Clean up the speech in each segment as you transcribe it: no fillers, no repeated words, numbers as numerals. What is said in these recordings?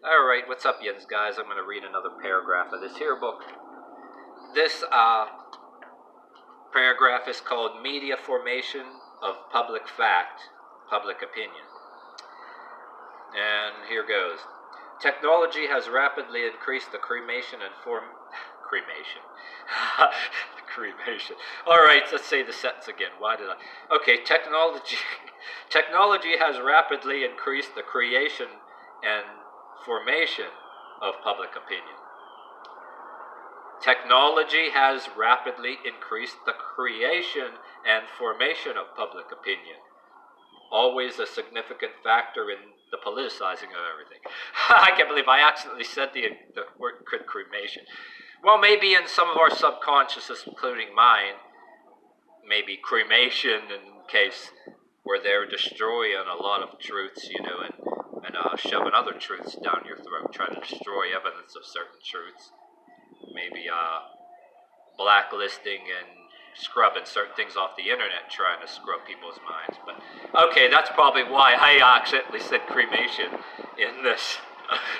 Alright, what's up, Jens, guys? I'm going to read another paragraph of this here book. This paragraph is called Media Formation of Public Fact, Public Opinion. And here goes. Technology has rapidly increased the cremation. Alright, let's say the sentence again. Why did I? Okay, technology has rapidly increased the creation and formation of public opinion. Technology has rapidly increased the creation and formation of public opinion. Always a significant factor in the politicizing of everything. I can't believe I accidentally said the word cremation. Well, maybe in some of our subconsciouses, including mine, maybe cremation in case where they're destroying a lot of truths, and shoving other truths down your throat, trying to destroy evidence of certain truths. Maybe blacklisting and scrubbing certain things off the internet, trying to scrub people's minds. But okay, that's probably why I accidentally said cremation in this.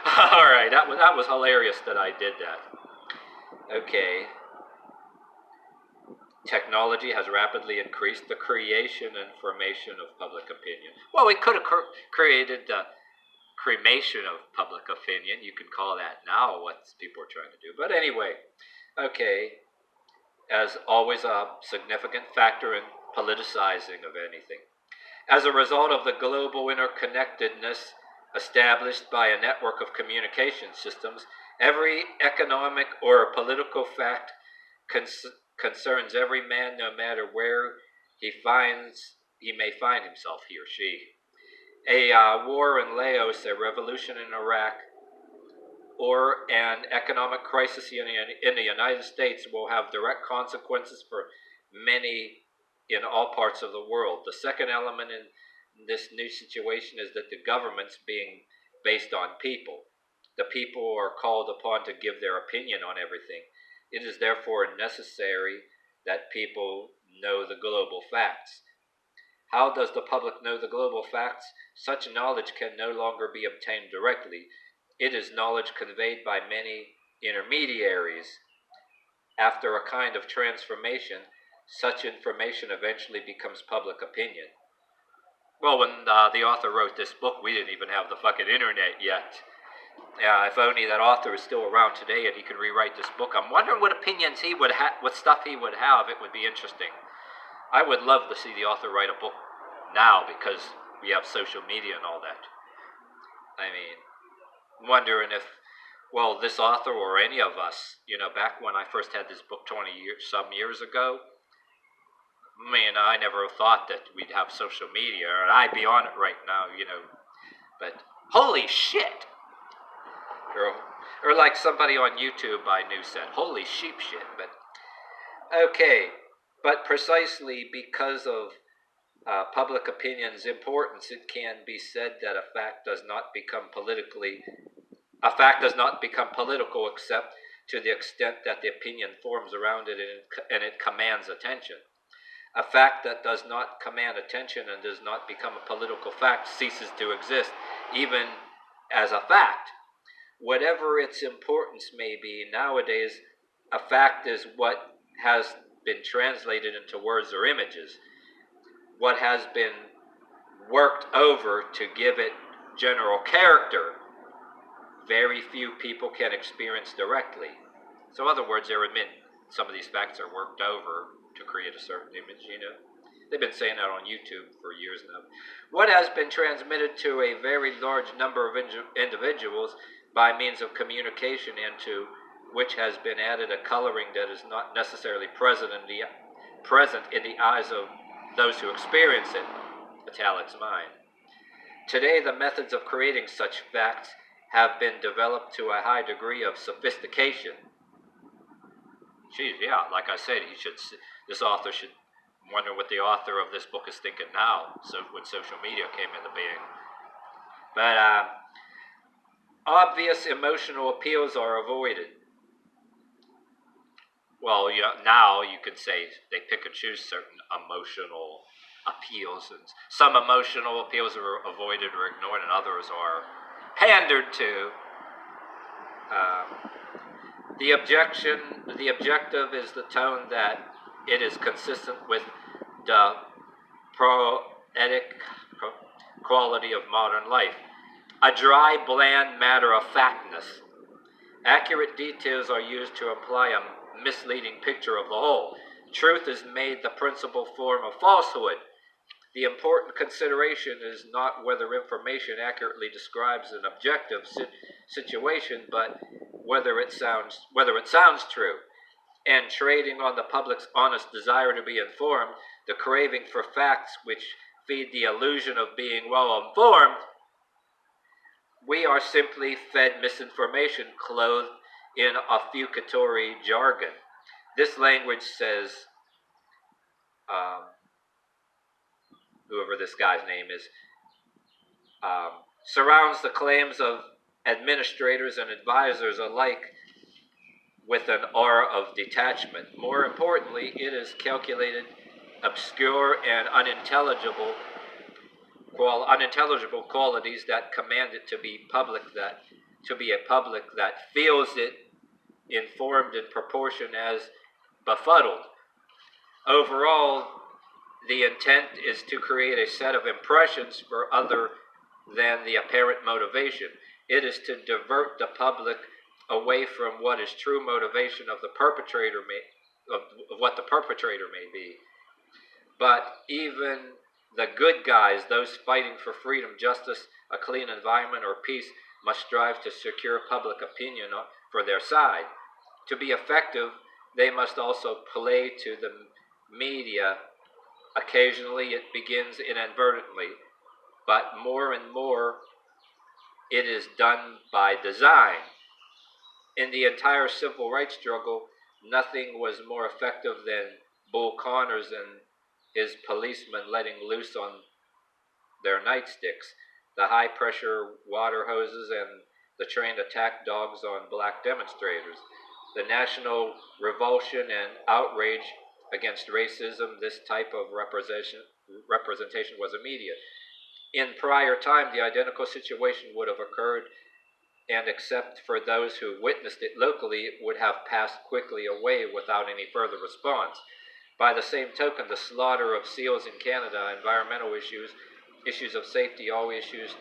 All right, that was hilarious that I did that. Okay. Technology has rapidly increased the creation and formation of public opinion. Well, we could have created the cremation of public opinion. You can call that now what people are trying to do. But anyway, okay, as always a significant factor in politicizing of anything. As a result of the global interconnectedness established by a network of communication systems, every economic or political fact concerns every man, no matter where he may find himself, he or she. A war in Laos, a revolution in Iraq, or an economic crisis in the United States will have direct consequences for many in all parts of the world. The second element in this new situation is that the government's being based on people. The people are called upon to give their opinion on everything. It is therefore necessary that people know the global facts. How does the public know the global facts? Such knowledge can no longer be obtained directly. It is knowledge conveyed by many intermediaries. After a kind of transformation, such information eventually becomes public opinion. Well, when the author wrote this book, we didn't even have the fucking internet yet. If only that author is still around today and he could rewrite this book. I'm wondering what opinions he would have, what stuff he would have. It would be interesting. I would love to see the author write a book now because we have social media and all that. I mean, wondering if, well, this author or any of us, back when I first had this book some years ago, I never thought that we'd have social media, and I'd be on it right now, but holy shit! Or like somebody on YouTube I knew said, holy sheep shit, but okay, but precisely because of public opinion's importance, it can be said that a fact does not become political except to the extent that the opinion forms around it and it commands attention. A fact that does not command attention and does not become a political fact ceases to exist, even as a fact. Whatever its importance may be, nowadays, a fact is what has been translated into words or images, what has been worked over to give it general character. Very few people can experience directly. So in other words, they admit some of these facts are worked over to create a certain image, They've been saying that on YouTube for years now. What has been transmitted to a very large number of individuals by means of communication and to which has been added a coloring that is not necessarily present in the eyes of those who experience it, italics mine. Today, the methods of creating such facts have been developed to a high degree of sophistication. Geez, yeah, like I said, this author should wonder what the author of this book is thinking now, so when social media came into being. But obvious emotional appeals are avoided. Well, now you can say they pick and choose certain emotional appeals, and some emotional appeals are avoided or ignored, and others are pandered to. The objective is the tone that it is consistent with the poetic quality of modern life. A dry, bland matter-of-factness. Accurate details are used to imply a misleading picture of the whole. Truth is made the principal form of falsehood. The important consideration is not whether information accurately describes an objective situation, but whether it sounds true. And trading on the public's honest desire to be informed, the craving for facts which feed the illusion of being well informed, we are simply fed misinformation clothed in obfuscatory jargon. This language says, whoever this guy's name is, surrounds the claims of administrators and advisors alike with an aura of detachment. More importantly, it is calculated, obscure, and unintelligible qualities that command it to be a public that feels it informed in proportion as befuddled. Overall, the intent is to create a set of impressions for other than the apparent motivation. It is to divert the public away from what is true motivation of what the perpetrator may be. But even the good guys, those fighting for freedom, justice, a clean environment, or peace, must strive to secure public opinion for their side. To be effective, they must also play to the media. Occasionally it begins inadvertently, but more and more it is done by design. In the entire civil rights struggle, nothing was more effective than Bull Connors and his policemen letting loose on their nightsticks, the high-pressure water hoses, and the trained attack dogs on black demonstrators. The national revulsion and outrage against racism, this type of representation was immediate. In prior time, the identical situation would have occurred, and except for those who witnessed it locally, it would have passed quickly away without any further response. By the same token, the slaughter of seals in Canada, environmental issues of safety, all issues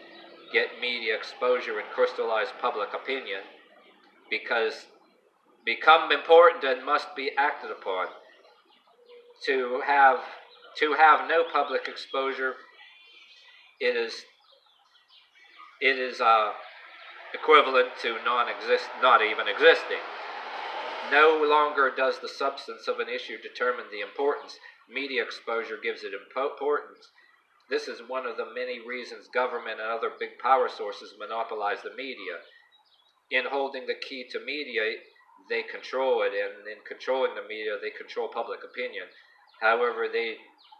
get media exposure and crystallize public opinion because become important and must be acted upon. To have no public exposure, it is equivalent to not even existing. No longer does the substance of an issue determine the importance. Media exposure gives it importance. This is one of the many reasons government and other big power sources monopolize the media. In holding the key to media, they control it, and in controlling the media, they control public opinion. However,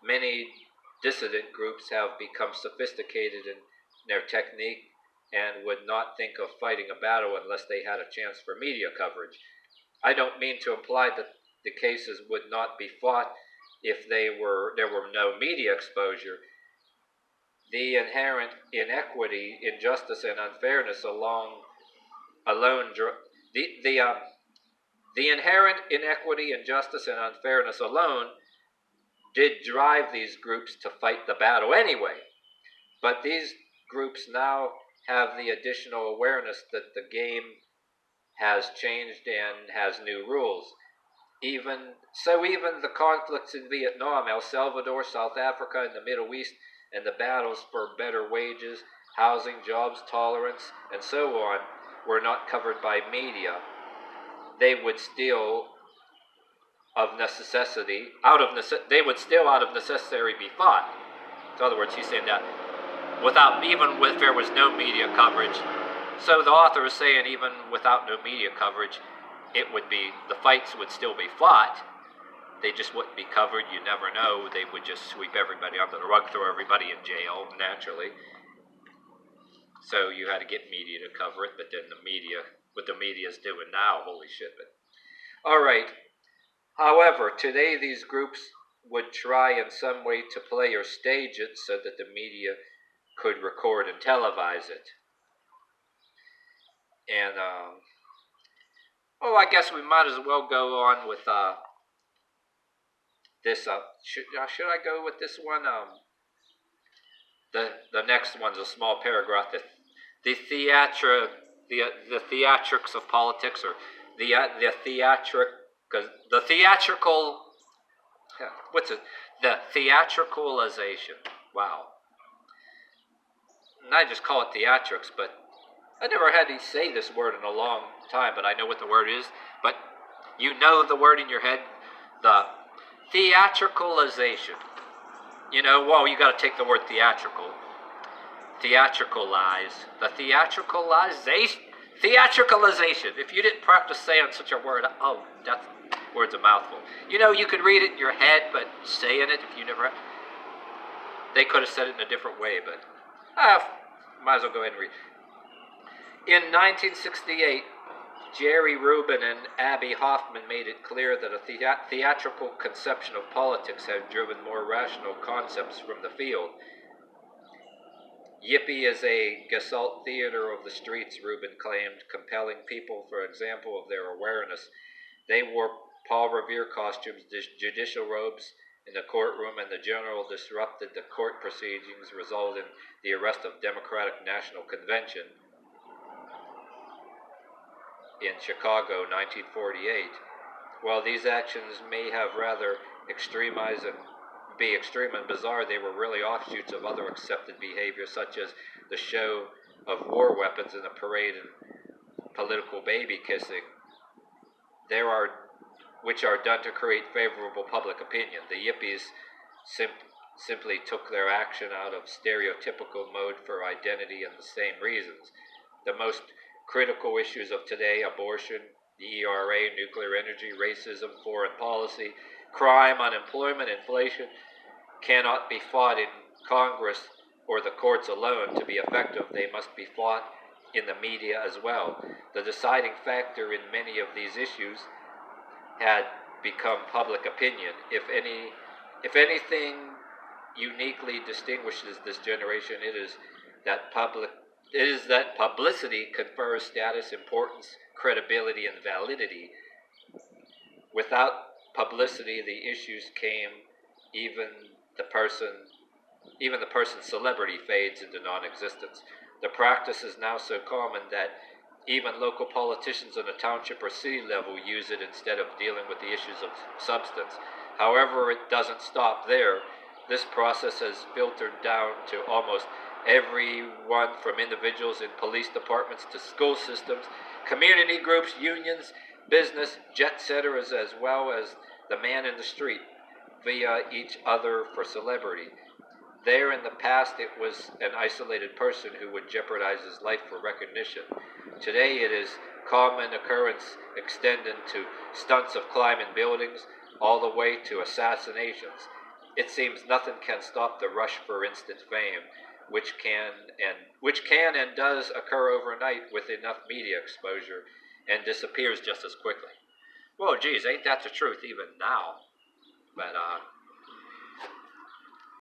many dissident groups have become sophisticated in their technique and would not think of fighting a battle unless they had a chance for media coverage. I don't mean to imply that the cases would not be fought if there were no media exposure. The inherent inequity, injustice, and unfairness the inherent inequity, injustice, and unfairness alone did drive these groups to fight the battle anyway. But these groups now have the additional awareness that the game has changed and has new rules. Even the conflicts in Vietnam, El Salvador, South Africa, and the Middle East, and the battles for better wages, housing, jobs, tolerance, and so on, were not covered by media. They would still, out of necessity, be fought. In other words, he's saying that even if there was no media coverage. So the author is saying even without no media coverage, the fights would still be fought. They just wouldn't be covered. You never know. They would just sweep everybody under the rug, throw everybody in jail, naturally. So you had to get media to cover it, but then what the media is doing now, holy shit. All right. However, today these groups would try in some way to play or stage it so that the media could record and televise it. And Oh, I guess we might as well go on with this. Should I go with this one? The next one's a small paragraph. The theatric the theatrics of politics, or the theatric the theatrical what's it? The theatricalization. Wow. And I just call it theatrics, but I never had to say this word in a long time, but I know what the word is. But you know the word in your head, the theatricalization. You know, well, you got to take the word theatrical, theatricalize, the theatricalization. If you didn't practice saying such a word, oh, that word's a mouthful. You know, you could read it in your head, but saying it, if you never, they could have said it in a different way, but might as well go ahead and read. In 1968, Jerry Rubin and Abbie Hoffman made it clear that a theatrical conception of politics had driven more rational concepts from the field. Yippee is a Gestalt theater of the streets, Rubin claimed, compelling people, for example, of their awareness. They wore Paul Revere costumes, judicial robes in the courtroom, and the general disrupted the court proceedings, resulting in the arrest of Democratic National Convention in Chicago, 1948. While these actions may have rather be extreme and bizarre, they were really offshoots of other accepted behavior, such as the show of war weapons in a parade and political baby kissing, which are done to create favorable public opinion. The Yippies simply took their action out of stereotypical mode for identity and the same reasons. The most critical issues of today, abortion, the ERA, nuclear energy, racism, foreign policy, crime, unemployment, inflation, cannot be fought in Congress or the courts alone. To be effective, they must be fought in the media as well. The deciding factor in many of these issues had become public opinion. If anything uniquely distinguishes this generation, it is that publicity confers status, importance, credibility, and validity. Without publicity, the issues came, even the person's celebrity fades into non-existence. The practice is now so common that even local politicians on a township or city level use it instead of dealing with the issues of substance. However, it doesn't stop there. This process has filtered down to almost everyone, from individuals in police departments to school systems, community groups, unions, business, jet setters, as well as the man in the street, via each other for celebrity. There in the past, it was an isolated person who would jeopardize his life for recognition. Today, it is common occurrence, extending to stunts of climbing buildings, all the way to assassinations. It seems nothing can stop the rush for instant fame, which can and does occur overnight with enough media exposure, and disappears just as quickly. Well, geez, ain't that the truth even now? But